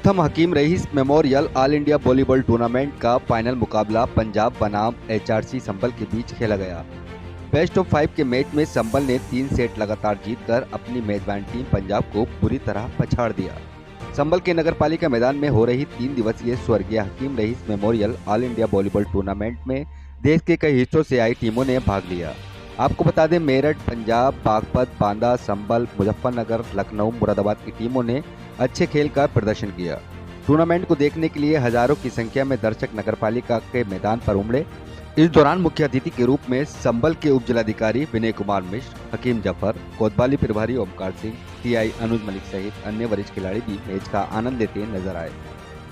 प्रथम Hakim Rais memorial all India volleyball tournament का final मुकाबला पंजाब बनाम एचआरसी संभल के बीच खेला गया। बेस्ट ऑफ 5 के मैच में संभल ने 3 सेट लगातार जीतकर अपनी मेजबान टीम पंजाब को पूरी तरह पछाड़ दिया। संभल के नगरपालिका मैदान में हो रही 3 दिवसीय स्वर्गीय Hakim Rais memorial all India volleyball tournament में देश के कई हिस्सों से आई टीमों ने भाग लिया। आपको बता दें, मेरठ, पंजाब, बागपत, बांदा, संभल, मुजफ्फरनगर, लखनऊ, मुरादाबाद की टीमों ने अच्छे खेल का प्रदर्शन किया। टूर्नामेंट को देखने के लिए हजारों की संख्या में दर्शक नगरपालिका के मैदान पर उमड़े। इस दौरान मुख्य अतिथि के रूप में संभल के उप जिलाधिकारी विनय कुमार मिश्र, हकीम जफर, कोतवाली प्रभारी ओमकार सिंह, टीआई अनुज मलिक सहित अन्य वरिष्ठ खिलाड़ी भी मैच का आनंद लेते नजर आए।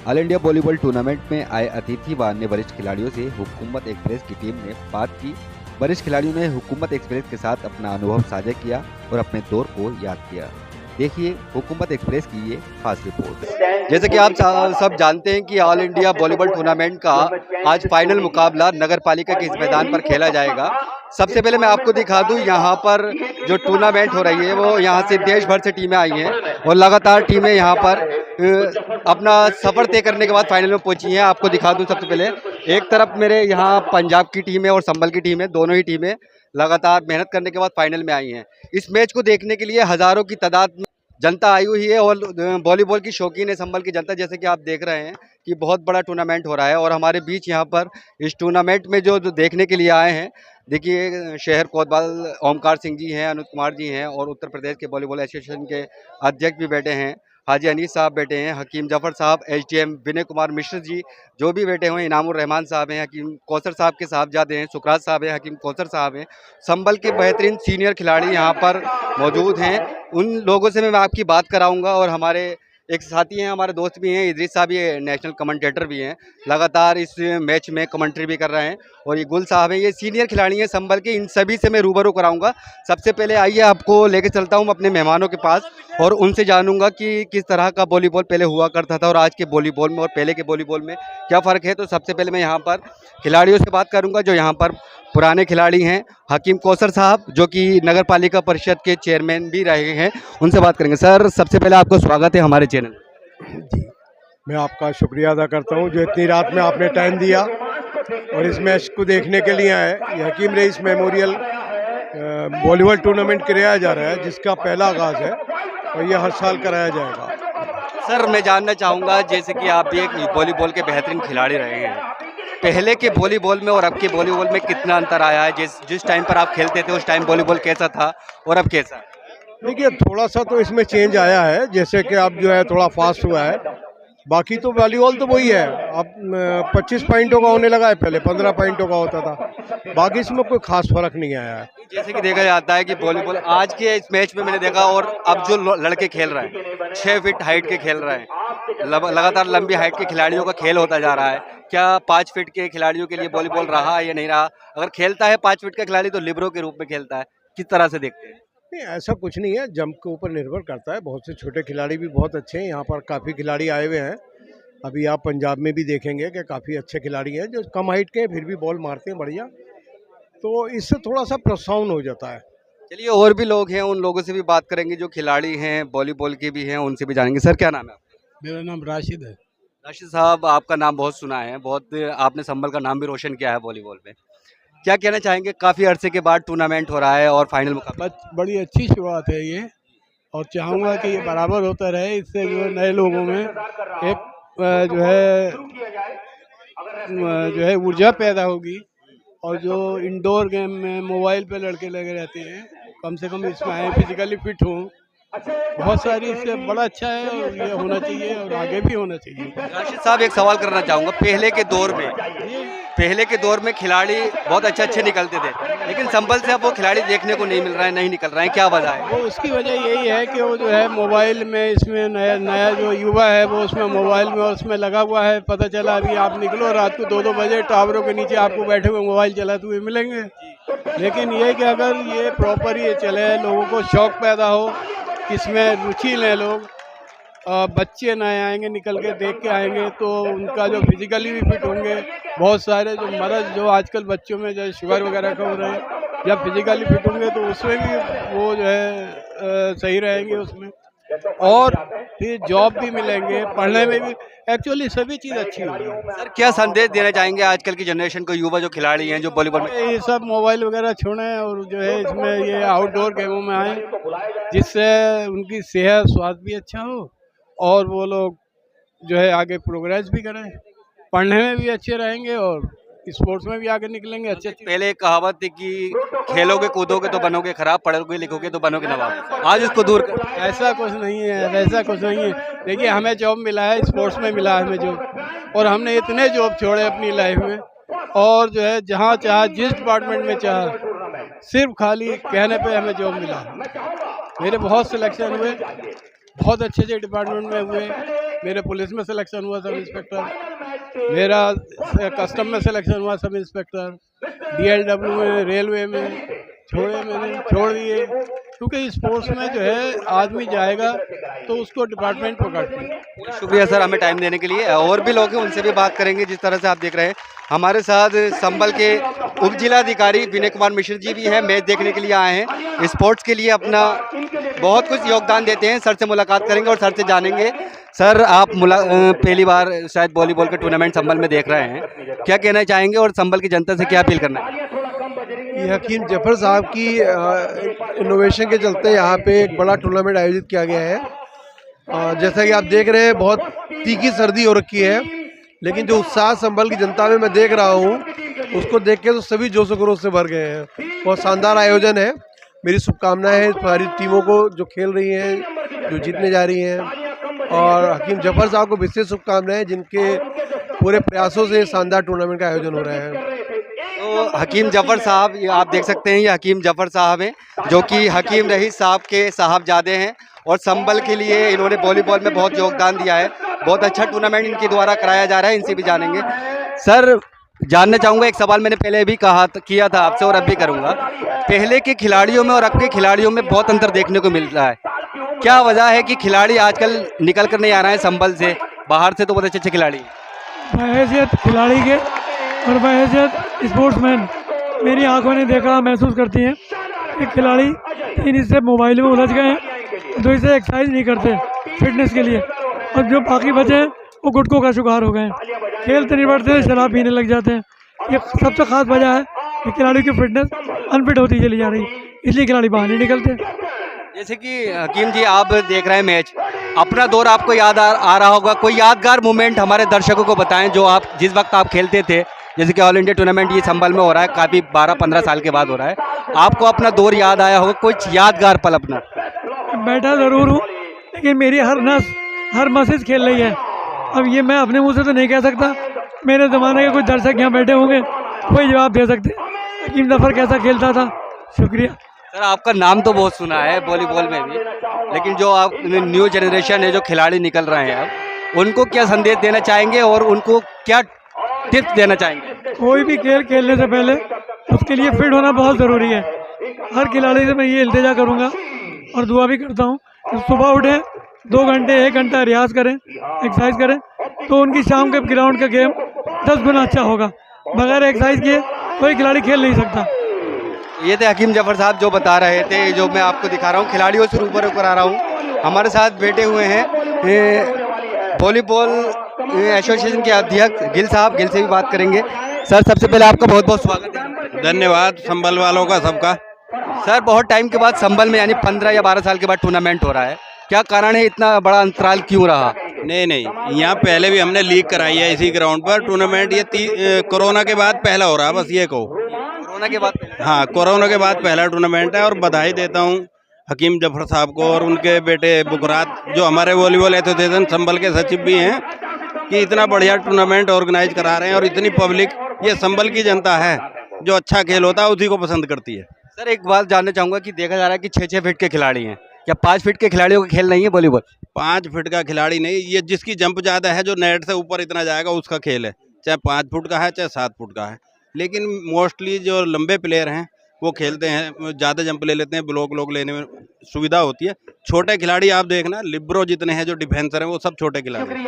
ऑल इंडिया वॉलीबॉल टूर्नामेंट में आए अतिथि व अन्य वरिष्ठ खिलाड़ियों से हुकूमत एक्सप्रेस की टीम ने बात की। वरिष्ठ खिलाड़ियों ने हुकूमत एक्सप्रेस के साथ अपना अनुभव साझा किया और अपने दौर को याद किया। देखिए हुकूमत एक्सप्रेस की ये खास रिपोर्ट। जैसे कि आप सब जानते हैं कि ऑल इंडिया वॉलीबॉल टूर्नामेंट का आज फाइनल मुकाबला नगरपालिका के इस मैदान पर खेला जाएगा। सबसे पहले मैं आपको दिखा दूं, यहाँ पर जो टूर्नामेंट हो रही है वो यहाँ से देश भर से टीमें आई हैं और लगातार टीमें यहाँ पर अपना सफ़र तय करने के बाद फाइनल में पहुंची हैं। आपको दिखा दूं, सबसे पहले एक तरफ मेरे यहाँ पंजाब की टीम है और संभल की टीम है। दोनों ही टीमें लगातार मेहनत करने के बाद फाइनल में आई हैं। इस मैच को देखने के लिए हज़ारों की तादाद में जनता आई हुई है और वॉलीबॉल की शौकीन है संभल की जनता। जैसे कि आप देख रहे हैं कि बहुत बड़ा टूर्नामेंट हो रहा है और हमारे बीच यहाँ पर इस टूर्नामेंट में जो देखने के लिए आए हैं, देखिए शहर कोतवाल ओमकार सिंह जी हैं, अनुज कुमार जी हैं और उत्तर प्रदेश के वॉलीबॉल एसोसिएशन के अध्यक्ष भी बैठे हैं, हाजी अनीस साहब बैठे हैं, हकीम जफर साहब, एसडीएम विनय कुमार मिश्र जी जो भी बैठे हुए हैं, इनामुर रहमान साहब हैं, हकीम कौसर साहब के साहबजादे हैं, सुखराज साहब हैं, हकीम कौसर साहब हैं। संभल के बेहतरीन सीनियर खिलाड़ी यहाँ पर मौजूद हैं। उन लोगों से मैं आपकी बात कराऊंगा और हमारे एक साथी हैं, हमारे दोस्त भी हैं, इदरीस साहब ये नेशनल कमेंटेटर भी हैं, लगातार इस मैच में कमेंट्री भी कर रहे हैं और ये गुल साहब हैं, ये सीनियर खिलाड़ी हैं संभल के। इन सभी से मैं रूबरू कराऊंगा। सबसे पहले आइए आपको लेके चलता हूं अपने मेहमानों के पास और उनसे जानूंगा कि किस तरह का वॉलीबॉल पहले हुआ करता था और आज के वॉलीबॉल में और पहले के वॉलीबॉल में क्या फ़र्क है। तो सबसे पहले मैं यहाँ पर खिलाड़ियों से बात करूँगा जो यहाँ पर पुराने खिलाड़ी हैं। हकीम कौसर साहब जो कि नगर पालिका परिषद के चेयरमैन भी रहे हैं, उनसे बात करेंगे। सर, सबसे पहले आपको स्वागत है हमारे चैनल। जी, मैं आपका शुक्रिया अदा करता हूं जो इतनी रात में आपने टाइम दिया और इस मैच को देखने के लिए आए। ये हकीम रईस मेमोरियल वॉलीबॉल टूर्नामेंट कराया जा रहा है जिसका पहला आगाज़ है और ये हर साल कराया जाएगा। सर, मैं जानना चाहूँगा, जैसे कि आप भी एक वॉलीबॉल के बेहतरीन खिलाड़ी रहे हैं, पहले के वॉलीबॉल में और अब के वॉलीबॉल में कितना अंतर आया है? जिस टाइम पर आप खेलते थे उस टाइम वॉलीबॉल कैसा था और अब कैसा? देखिए, थोड़ा सा तो इसमें चेंज आया है, जैसे कि अब जो है थोड़ा फास्ट हुआ है। बाकी तो वॉलीबॉल तो वही है। अब 25 पॉइंटों का होने लगा है, पहले 15 पॉइंटों का होता था। बाकी इसमें कोई खास फर्क नहीं आया है। जैसे कि देखा जाता है कि वॉलीबॉल आज के इस मैच में मैंने देखा, और अब जो लड़के खेल रहे हैं 6 फीट हाइट के खेल रहे हैं, लगातार लंबी हाइट के खिलाड़ियों का खेल होता जा रहा है। क्या 5 फीट के खिलाड़ियों के लिए वॉलीबॉल रहा या नहीं रहा? अगर खेलता है 5 फीट का खिलाड़ी तो लिबरो के रूप में खेलता है, किस तरह से देखते हैं? नहीं, ऐसा कुछ नहीं है, जंप के ऊपर निर्भर करता है। बहुत से छोटे खिलाड़ी भी बहुत अच्छे हैं, यहाँ पर काफ़ी खिलाड़ी आए हुए हैं। अभी आप पंजाब में भी देखेंगे कि काफ़ी अच्छे खिलाड़ी हैं जो कम हाइट के हैं फिर भी बॉल मारते हैं बढ़िया, तो इससे थोड़ा सा प्रोत्साहन हो जाता है। चलिए, और भी लोग हैं, उन लोगों से भी बात करेंगे जो खिलाड़ी हैं, वॉलीबॉल के भी हैं, उनसे भी जानेंगे। सर, क्या नाम है आपका? मेरा नाम राशिद है। राशिद साहब, आपका नाम बहुत सुना है, बहुत आपने संभल का नाम भी रोशन किया है वॉलीबॉल में। क्या कहना चाहेंगे? काफ़ी अरसे के बाद टूर्नामेंट हो रहा है और फाइनल मुकाबला। बड़ी अच्छी शुरुआत है ये, और चाहूँगा कि ये बराबर होता रहे। इससे जो है नए लोगों में एक जो है ऊर्जा पैदा होगी, और जो इंडोर गेम में मोबाइल पे लड़के लगे रहते हैं कम से कम इसमें आए, फिजिकली फिट हों। बहुत सारी, इससे बड़ा अच्छा है और ये होना चाहिए और आगे भी होना चाहिए। राशिद साहब, एक सवाल करना चाहूँगा। पहले के दौर में खिलाड़ी बहुत अच्छे निकलते थे, लेकिन संभल से अब वो खिलाड़ी देखने को नहीं मिल रहा है, नहीं निकल रहे हैं, क्या वजह है? वो उसकी वजह यही है कि वो जो है मोबाइल में, इसमें नया जो युवा है वो उसमें मोबाइल में और उसमें लगा हुआ है। पता चला अभी आप निकलो रात को 2-2 बजे, टावरों के नीचे आपको बैठे हुए मोबाइल चलाते हुए मिलेंगे। लेकिन ये कि अगर ये प्रॉपर ये चले, लोगों को शौक़ पैदा हो, इसमें रुचि लें लोग, बच्चे नए आएंगे, निकल के देख के आएंगे तो उनका जो फिजिकली भी फिट होंगे। बहुत सारे जो मर्ज जो आजकल बच्चों में जो शुगर वगैरह का हो रहे हैं, जब फिजिकली फिट होंगे तो उसमें भी वो जो है सही रहेंगे उसमें। और फिर जॉब भी मिलेंगे, पढ़ने में भी एक्चुअली सभी चीज़ अच्छी होगी। सर क्या संदेश देना चाहेंगे आजकल की जनरेशन को, युवा जो खिलाड़ी हैं जो वॉलीबॉल में? ये सब मोबाइल वगैरह छोड़ें और जो है इसमें ये आउटडोर गेमों में आए, जिससे उनकी सेहत स्वास्थ्य भी अच्छा हो और वो लोग जो है आगे प्रोग्रेस भी करें, पढ़ने में भी अच्छे रहेंगे और स्पोर्ट्स में भी आगे निकलेंगे अच्छे। पहले एक कहावत थी कि खेलोगे कूदोगे तो बनोगे खराब, पढ़ोगे लिखोगे तो बनोगे नवाब। आज इसको दूर कर। ऐसा कुछ नहीं है, ऐसा कुछ नहीं है। देखिए हमें जॉब मिला है, स्पोर्ट्स में मिला है हमें जॉब, और हमने इतने जॉब छोड़े अपनी लाइफ में, और जो है जहाँ चाहा जिस डिपार्टमेंट में चाहा, सिर्फ खाली कहने पे हमें जॉब मिला। मेरे बहुत सिलेक्शन हुए, बहुत अच्छे अच्छे डिपार्टमेंट में हुए। मेरे पुलिस में सिलेक्शन हुआ सब इंस्पेक्टर, मेरा कस्टम में सिलेक्शन हुआ सब इंस्पेक्टर, DLW में, रेलवे में मैंने छोड़ दिए, क्योंकि स्पोर्ट्स में जो है आदमी जाएगा तो उसको डिपार्टमेंट पकड़ते हैं। शुक्रिया सर हमें टाइम देने के लिए। और भी लोग हैं उनसे भी बात करेंगे। जिस तरह से आप देख रहे हैं हमारे साथ संभल के उप जिलाधिकारी विनय कुमार मिश्र जी भी हैं, मैच देखने के लिए आए हैं, स्पोर्ट्स के लिए अपना बहुत कुछ योगदान देते हैं। सर से मुलाकात करेंगे और सर से जानेंगे। सर आप पहली बार शायद वॉलीबॉल का टूर्नामेंट संभल में देख रहे हैं, क्या कहना चाहेंगे और संभल की जनता से क्या अपील करना है? ये हकीम जफर साहब की इनोवेशन के चलते यहाँ पे एक बड़ा टूर्नामेंट आयोजित किया गया है। जैसा कि आप देख रहे हैं बहुत तीखी सर्दी हो रखी है, लेकिन जो उत्साह संभल की जनता में मैं देख रहा हूँ उसको देख के तो सभी जोश खरोश से भर गए हैं। बहुत शानदार आयोजन है। मेरी शुभकामनाएं हैं सारी टीमों को जो खेल रही हैं, जो जीतने जा रही हैं, और हकीम जफर साहब को विशेष शुभकामनाएं जिनके पूरे प्रयासों से शानदार टूर्नामेंट का आयोजन हो रहा है। तो हकीम जफर साहब, ये आप देख सकते हैं, ये हकीम जफर साहब हैं जो कि हकीम रईस साहब के साहबजादे हैं, और संभल के लिए इन्होंने वॉलीबॉल में बहुत योगदान दिया है। बहुत अच्छा टूर्नामेंट इनके द्वारा कराया जा रहा है, इनसे भी जानेंगे। सर जानना चाहूँगा, एक सवाल मैंने पहले भी किया था आपसे और अब भी करूँगा, पहले के खिलाड़ियों में और अब के खिलाड़ियों में बहुत अंतर देखने को मिल रहा है। क्या वजह है कि खिलाड़ी आजकल निकल कर नहीं आ रहे हैं संभल से? बाहर से तो बहुत अच्छे अच्छे खिलाड़ी, बहैसियत खिलाड़ी के और बहैसियत स्पोर्ट्समैन मेरी आंखों ने देखा, महसूस करती हैं कि खिलाड़ी इन इससे मोबाइल में उलझ गए हैं, तो इसे एक्सरसाइज नहीं करते फिटनेस के लिए, और जो बाकी बचे हैं वो गुटकों का शिकार हो गए हैं, खेलते नहीं बढ़ते, शराब पीने लग जाते हैं। ये सबसे खास वजह है कि खिलाड़ी की फिटनेस अनफिट होती चली जा रही, इसलिए खिलाड़ी बाहर नहीं निकलते। जैसे कि हकीम जी आप देख रहे हैं मैच, अपना दौर आपको याद आ रहा होगा, कोई यादगार मोमेंट हमारे दर्शकों को बताएं जो आप जिस वक्त आप खेलते थे। जैसे कि ऑल इंडिया टूर्नामेंट ये संभल में हो रहा है, काफ़ी 12-15 साल के बाद हो रहा है, आपको अपना दौर याद आया होगा, कुछ यादगार पल अपना? बैठा ज़रूर हूँ, लेकिन मेरी हर नस हर मस्जिद खेल रही है। अब ये मैं अपने मुंह से तो नहीं कह सकता, मेरे ज़माने के कुछ दर्शक यहाँ बैठे होंगे, कोई जवाब दे सकते हकीम जफर कैसा खेलता था। शुक्रिया सर। आपका नाम तो बहुत सुना है वॉलीबॉल में भी, लेकिन जो आप न्यू जनरेशन है, जो खिलाड़ी निकल रहे हैं अब, उनको क्या संदेश देना चाहेंगे और उनको क्या टिप्स देना चाहेंगे? कोई भी खेल खेलने से पहले उसके लिए फिट होना बहुत ज़रूरी है। हर खिलाड़ी से मैं ये इल्तिजा करूँगा और दुआ भी करता हूँ कि सुबह उठें, 2 घंटे 1 घंटा रियाज करें, एक्सरसाइज करें, तो उनकी शाम के ग्राउंड का गेम 10 गुना अच्छा होगा। बगैर एक्सरसाइज किए कोई खिलाड़ी खेल नहीं सकता। ये थे हकीम जफर साहब जो बता रहे थे, जो मैं आपको दिखा रहा हूँ, खिलाड़ियों से रूबरू करा रहा हूँ। हमारे साथ बैठे हुए हैं वॉलीबॉल एसोसिएशन के अध्यक्ष गिल साहब, गिल से भी बात करेंगे। सर सबसे पहले आपका बहुत बहुत स्वागत है। धन्यवाद संभल वालों का सबका। सर बहुत टाइम के बाद संभल में यानी 15 या 12 साल के बाद टूर्नामेंट हो रहा है, क्या कारण है, इतना बड़ा अंतराल क्यों रहा? नहीं, यहाँ पहले भी हमने लीग कराई है इसी ग्राउंड पर टूर्नामेंट। ये कोरोना के बाद पहला हो रहा है, बस ये कहो। कोरोना के बाद? हाँ, कोरोना के बाद पहला टूर्नामेंट है, और बधाई देता हूँ हकीम जफर साहब को और उनके बेटे बुकरात, जो हमारे वॉलीबॉल एसोसिएशन संभल के सचिव भी हैं, कि इतना बढ़िया टूर्नामेंट ऑर्गेनाइज करा रहे हैं। और इतनी पब्लिक, ये संभल की जनता है, जो अच्छा खेल होता है उसी को पसंद करती है। सर एक बात जानना चाहूँगा कि देखा जा रहा है कि 6-6 फीट के खिलाड़ी हैं, क्या 5 फीट के खिलाड़ियों का खेल नहीं है वॉलीबॉल? 5 फीट का खिलाड़ी नहीं, ये जिसकी जंप ज़्यादा है, जो नेट से ऊपर इतना जाएगा, उसका खेल है। चाहे 5 फुट का है, चाहे 7 फुट का है। लेकिन मोस्टली जो लंबे प्लेयर हैं वो खेलते हैं, ज़्यादा जंप ले लेते हैं, ब्लॉक लोग लेने में सुविधा होती है। छोटे खिलाड़ी आप देखना, लिब्रो जितने हैं जो डिफेंसर हैं, वो सब छोटे खिलाड़ी,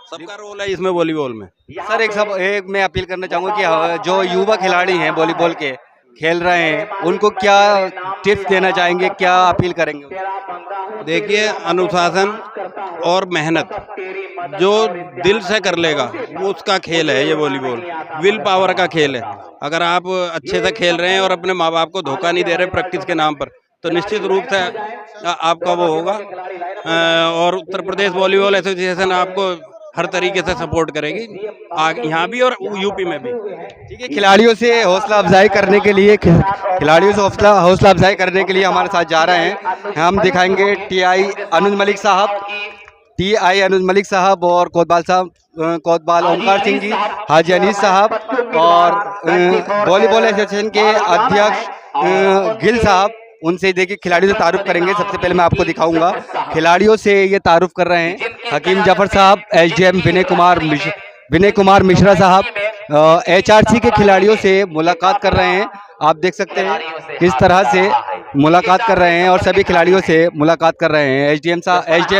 सबका रोल है इसमें वॉलीबॉल में। सर एक मैं अपील करना चाहूँगा कि जो युवा खिलाड़ी हैं वॉलीबॉल के, खेल रहे हैं उनको क्या टिप्स देना चाहेंगे, क्या अपील करेंगे? देखिए, अनुशासन और मेहनत जो दिल से कर लेगा वो उसका खेल है ये वॉलीबॉल। विल पावर का खेल है। अगर आप अच्छे से खेल रहे हैं और अपने माँ बाप को धोखा नहीं दे रहे प्रैक्टिस के नाम पर, तो निश्चित रूप से आपका वो होगा। और उत्तर प्रदेश वॉलीबॉल एसोसिएशन आपको हर तरीके से सपोर्ट करेगी, यहाँ भी और यूपी में भी। ठीक है, खिलाड़ियों से हौसला अफजाई करने के लिए हौसला अफजाई करने के लिए हमारे साथ जा रहे हैं। हम दिखाएंगे टीआई अनुज मलिक साहब और कोतवाल ओमकार सिंह जी, हाजी अनीस साहब और वॉलीबॉल एसोसिएशन के अध्यक्ष गिल साहब। उनसे देखिए खिलाड़ियों से तारुफ करेंगे। सबसे पहले मैं आपको दिखाऊंगा खिलाड़ियों से ये तारुफ कर रहे हैं हकीम जाफर साहब, एसडीएम विनय कुमार मिश्रा साहब एचआरसी के खिलाड़ियों से मुलाकात कर रहे हैं। आप देख सकते हैं किस तरह से मुलाकात कर रहे हैं और सभी खिलाड़ियों से मुलाकात कर रहे हैं। एसडीएम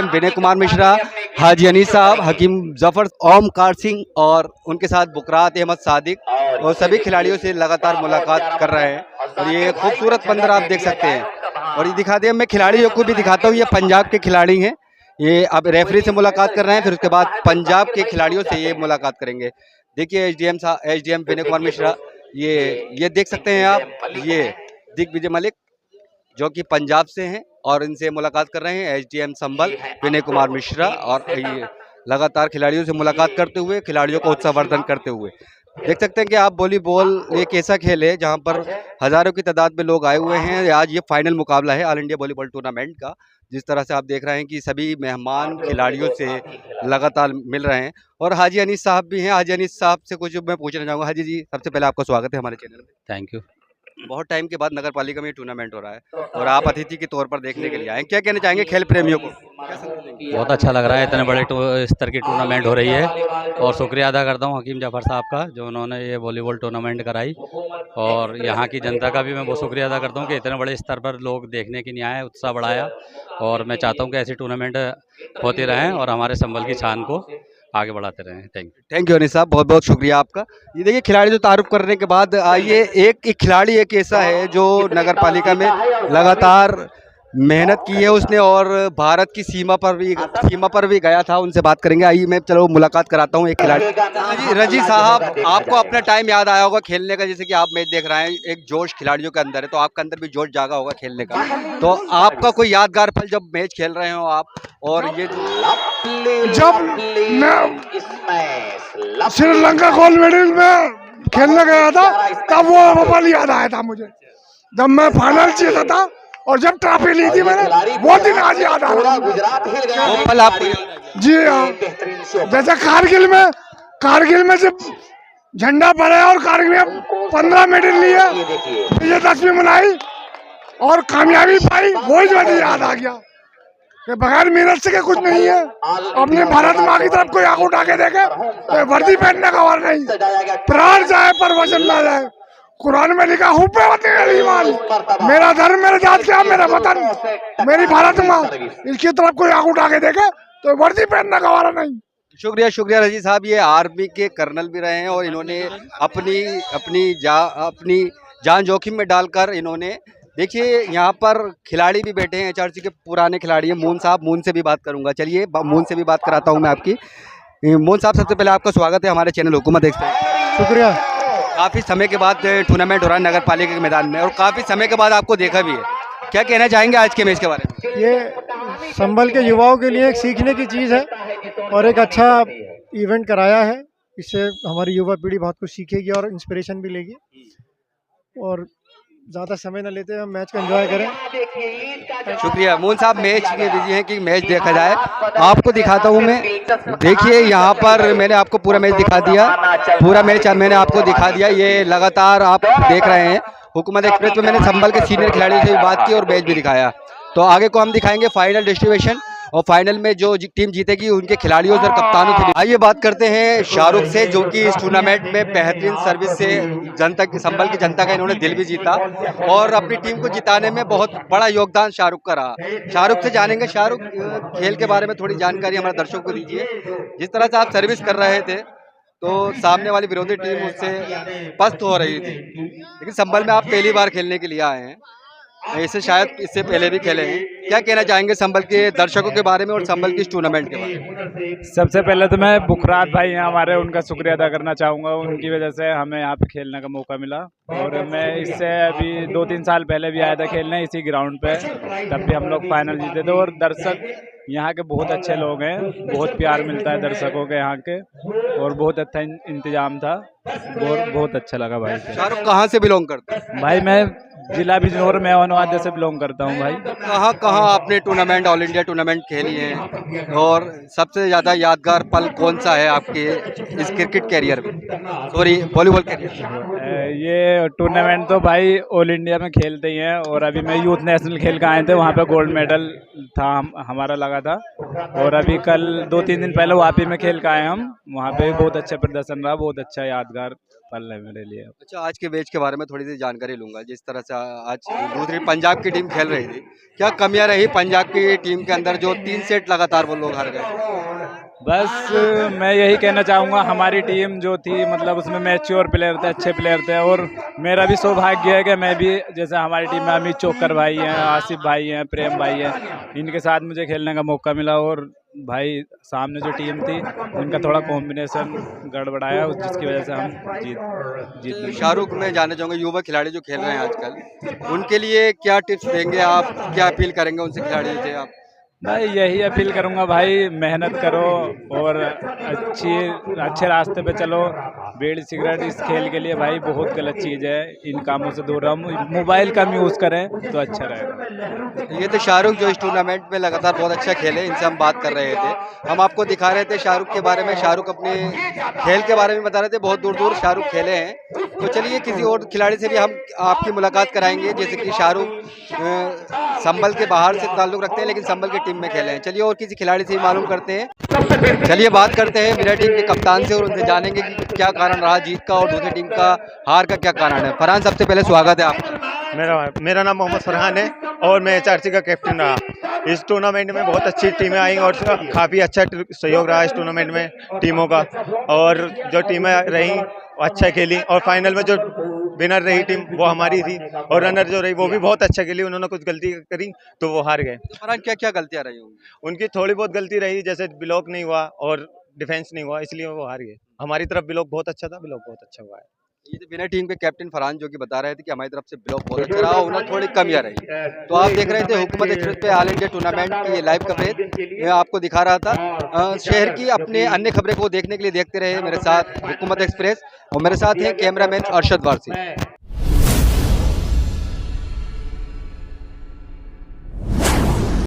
विनय कुमार मिश्रा, हाजी अनीस साहब, हकीम जफर, ओमकार सिंह और उनके साथ बुकरात अहमद सादिक और सभी खिलाड़ियों से लगातार मुलाकात कर रहे हैं। और ये खूबसूरत मंजर आप देख सकते हैं। और ये दिखा दें, मैं खिलाड़ियों को भी दिखाता हूँ। ये पंजाब के खिलाड़ी हैं, ये अब रेफरी से मुलाकात कर रहे हैं, फिर उसके बाद पंजाब के खिलाड़ियों से ये मुलाकात करेंगे। देखिए एसडीएम विनय कुमार मिश्रा, ये देख सकते हैं आप, ये दिग्विजय मलिक जो कि पंजाब से हैं और इनसे मुलाकात कर रहे हैं। एसडीएम संभल विनय कुमार मिश्रा और ये लगातार खिलाड़ियों से मुलाकात करते हुए, खिलाड़ियों को उत्साहवर्धन करते हुए। देख सकते हैं कि आप वॉलीबॉल एक ऐसा खेल है जहां पर हजारों की तादाद में लोग आए हुए हैं। आज ये फाइनल मुकाबला है ऑल इंडिया वॉलीबॉल टूर्नामेंट का। जिस तरह से आप देख रहे हैं कि सभी मेहमान खिलाड़ियों से लगातार मिल रहे हैं और हाजी अनीस साहब भी हैं। हाजी अनीस साहब से कुछ मैं पूछना चाहूँगा। हाजी जी, सबसे पहले आपका स्वागत है हमारे चैनल में। Thank you. बहुत टाइम के बाद नगर पालिका में टूर्नामेंट हो रहा है और आप अतिथि के तौर पर देखने के लिए आए, क्या कहना चाहेंगे खेल प्रेमियों को? बहुत अच्छा लग रहा है, इतने बड़े स्तर की टूर्नामेंट हो रही है और शुक्रिया अदा करता हूँ हकीम जाफर साहब का जो उन्होंने ये वॉलीबॉल टूर्नामेंट कराई। और यहाँ की जनता का भी मैं बहुत शुक्रिया अदा करता हूँ कि इतने बड़े स्तर पर लोग देखने के लिए आए, उत्साह बढ़ाया। और मैं चाहता हूँ कि ऐसी टूर्नामेंट होती रहें और हमारे संभल की शान को आगे बढ़ाते रहें। थैंक यू अनिस साहब, बहुत बहुत शुक्रिया आपका। ये देखिए खिलाड़ी जो तारुफ करने के बाद आइए, एक खिलाड़ी एक ऐसा है जो नगर पालिका में लगातार मेहनत की है उसने और भारत की सीमा पर भी गया था। उनसे बात करेंगे। आइए मैं चलो मुलाकात कराता हूँ एक खिलाड़ी। रजी साहब, आपको अपना टाइम याद आया होगा खेलने का, जैसे कि आप मैच देख रहे हैं, एक जोश खिलाड़ियों के अंदर है, तो आपके अंदर भी जोश जागा होगा खेलने का। तो आपका कोई यादगार पल जब मैच खेल रहे हो आप, और ये जब मैं श्रीलंका गोल्ड मेडल में खेलने गया था तब वो पल याद आया था मुझे, जब मैं फाइनल जीता था और जब ट्रॉफी ली थी मैंने, वो दिन आज याद आ रहा है। वो पल आपको? जी हाँ, जैसे कारगिल में जब झंडा फहराया और कारगिल में 15 मेडल लिए, विजयदशमी मनाई और कामयाबी पाई, वही मुझे याद आ गया कि बगैर मेहनत से कुछ नहीं है। अपने भारत माँ की तरफ कोई आंख उठा के देखे तो वर्दी पहनने का वार नहीं, प्राण जाए पर वचन ना जाए। कुरान में लिखा हुब्बे वतन ईमान, मेरा धर्म, मेरा जात, क्या मेरा वतन, मेरी भारत माँ, इसकी तरफ कोई आंख उठा के देखे तो वर्दी पहनने का वारा नहीं। शुक्रिया रजी साहब। ये आर्मी के कर्नल भी रहे हैं और इन्होंने अपनी जान जोखिम में डालकर इन्होंने, देखिए यहाँ पर खिलाड़ी भी बैठे हैं, एचआरसी के पुराने खिलाड़ी हैं। मून साहब, मून से भी बात करूंगा। चलिए मून से भी बात कराता हूँ मैं आपकी। मून साहब, सबसे पहले आपका स्वागत है हमारे चैनल हुकूमत एक्स पे। शुक्रिया। काफ़ी समय के बाद टूर्नामेंट हो रहा है नगर पालिका के मैदान में और काफ़ी समय के बाद आपको देखा भी है, क्या कहना चाहेंगे आज के मैच के बारे में? ये संभल के युवाओं के लिए एक सीखने की चीज़ है और एक अच्छा इवेंट कराया है। इससे हमारी युवा पीढ़ी बहुत कुछ सीखेगी और इंस्पिरेशन भी लेगी। और ज़्यादा समय न लेते हम मैच को एंजॉय करें। शुक्रिया। मोहन साहब मैच में बिजी हैं कि मैच देखा जाए, आपको दिखाता हूं मैं। देखिए यहाँ पर मैंने आपको पूरा मैच दिखा दिया, पूरा मैच मैंने आपको दिखा दिया। ये लगातार आप देख रहे हैं हुकूमत एक्सप्रेस में मैंने संभल के सीनियर खिलाड़ियों से भी बात की और मैच भी दिखाया। तो आगे को हम दिखाएंगे फाइनल डिस्ट्रीब्यूशन और फाइनल में जो टीम जीतेगी उनके खिलाड़ियों से और कप्तानों से। आइए बात करते हैं शाहरुख से, जो कि इस टूर्नामेंट में बेहतरीन सर्विस से संभल की जनता का इन्होंने दिल भी जीता और अपनी टीम को जिताने में बहुत बड़ा योगदान शाहरुख का रहा। शाहरुख से जानेंगे, शाहरुख खेल के बारे में थोड़ी जानकारी हमारे दर्शकों को दीजिए। जिस तरह से आप सर्विस कर रहे थे तो सामने वाली विरोधी टीम उससे पस्त हो रही थी, लेकिन संभल में आप पहली बार खेलने के लिए आए हैं, ऐसे शायद इससे पहले भी खेले हैं। क्या कहना चाहेंगे संभल के दर्शकों के बारे में और संभल की इस टूर्नामेंट के बारे में? सबसे पहले तो मैं बुखरात भाई हैं हमारे, उनका शुक्रिया अदा करना चाहूँगा। उनकी वजह से हमें यहाँ पे खेलने का मौका मिला, और मैं इससे अभी 2-3 साल पहले भी आया था खेलने इसी ग्राउंड पे, तब भी हम लोग फाइनल जीते थे। और दर्शक यहाँ के बहुत अच्छे लोग हैं, बहुत प्यार मिलता है दर्शकों के यहाँ के, और बहुत अच्छा इंतजाम था, बहुत अच्छा लगा भाई। शाहरुख कहाँ से बिलोंग करते हैं? भाई मैं जिला बिजनौर मेवानवाद से बिलोंग करता हूँ भाई। कहाँ कहाँ आपने टूर्नामेंट, ऑल इंडिया टूर्नामेंट खेली है, और सबसे ज़्यादा यादगार पल कौन सा है आपके इस क्रिकेट कैरियर में, सॉरी वॉलीबॉल कैरियर में? ये टूर्नामेंट तो भाई ऑल इंडिया में खेलते ही हैं, और अभी मैं यूथ नेशनल खेल के आए थे, वहाँ पे गोल्ड मेडल था हमारा लगा था। और अभी कल 2-3 दिन पहले वापी में खेल के आए हम, वहाँ पे बहुत अच्छा प्रदर्शन रहा, बहुत अच्छा यादगार पल है मेरे लिए। अच्छा, आज के मैच के बारे में थोड़ी सी जानकारी लूंगा। जिस तरह से आज दूसरी पंजाब की टीम खेल रही थी, क्या कमियां रही पंजाब की टीम के अंदर जो 3 सेट लगातार वो लोग हार गए? बस मैं यही कहना चाहूँगा, हमारी टीम जो थी मतलब उसमें मैच्योर प्लेयर थे, अच्छे प्लेयर थे, और मेरा भी सौभाग्य है कि मैं भी जैसे हमारी टीम में अमित चोकर भाई हैं, आसिफ भाई हैं, प्रेम भाई हैं, इनके साथ मुझे खेलने का मौका मिला। और भाई सामने जो टीम थी उनका थोड़ा कॉम्बिनेशन गड़बड़ाया, जिसकी वजह से हम जीत। शाहरुख, मैं जानना चाहूँगा युवा खिलाड़ी जो खेल रहे हैं आजकल, उनके लिए क्या टिप्स देंगे आप, क्या अपील करेंगे उनसे खिलाड़ी से आप? भाई यही अपील करूंगा भाई, मेहनत करो और अच्छे रास्ते पे चलो। बीड़ी सिगरेट इस खेल के लिए भाई बहुत गलत चीज़ है, इन कामों से दूर रहो, मोबाइल कम यूज़ करें तो अच्छा रहेगा। ये तो शाहरुख जो इस टूर्नामेंट में लगातार बहुत अच्छा खेले, इनसे हम बात कर रहे थे, हम आपको दिखा रहे थे शाहरुख के बारे में। शाहरुख अपने खेल के बारे में बता रहे थे, बहुत दूर दूर शाहरुख खेले हैं। तो चलिए किसी और खिलाड़ी से भी हम आपकी मुलाकात कराएंगे, जैसे कि शाहरुख संभल के बाहर से ताल्लुक रखते हैं लेकिन संभल की टीम में खेले हैं। चलिए और किसी खिलाड़ी से ही मालूम करते हैं। चलिए बात करते हैं मेरा टीम के कप्तान से और उनसे जानेंगे कि क्या कारण रहा जीत का और दूसरी टीम का हार का क्या कारण है। फरहान, सबसे पहले स्वागत है आपका। मेरा नाम मोहम्मद फरहान है और मैं HRC का कैप्टन रहा। इस टूर्नामेंट में बहुत अच्छी टीमें आई और काफ़ी अच्छा सहयोग रहा इस टूर्नामेंट में टीमों का, और जो टीमें रहीं अच्छा खेली, और फाइनल में जो विनर रही टीम वो हमारी थी, और रनर जो रही वो भी बहुत अच्छा खेली। उन्होंने कुछ गलती करी तो वो हार गए। फरहान, क्या क्या गलतियाँ रही होंगी? उनकी थोड़ी बहुत गलती रही, जैसे ब्लॉक नहीं हुआ और डिफेंस नहीं हुआ, इसलिए वो हार गए। हमारी तरफ ब्लॉक बहुत अच्छा था, ब्लॉक बहुत अच्छा हुआ है। ये तो विनर टीम के कैप्टन फरहान जो कि बता रहे थे कि हमारी तरफ से ब्लॉक बहुत अच्छा रहा, उन्हें थोड़ी कमियां रही। तो आप देख रहे थे हुकूमत एक्सप्रेस पे ऑल इंडिया टूर्नामेंट की लाइव कवरेज मैं आपको दिखा रहा था। शहर की अपने अन्य खबरें को देखने के लिए देखते रहे मेरे साथ हुकूमत एक्सप्रेस, और मेरे साथ हैं कैमरामैन अरशद वारसी।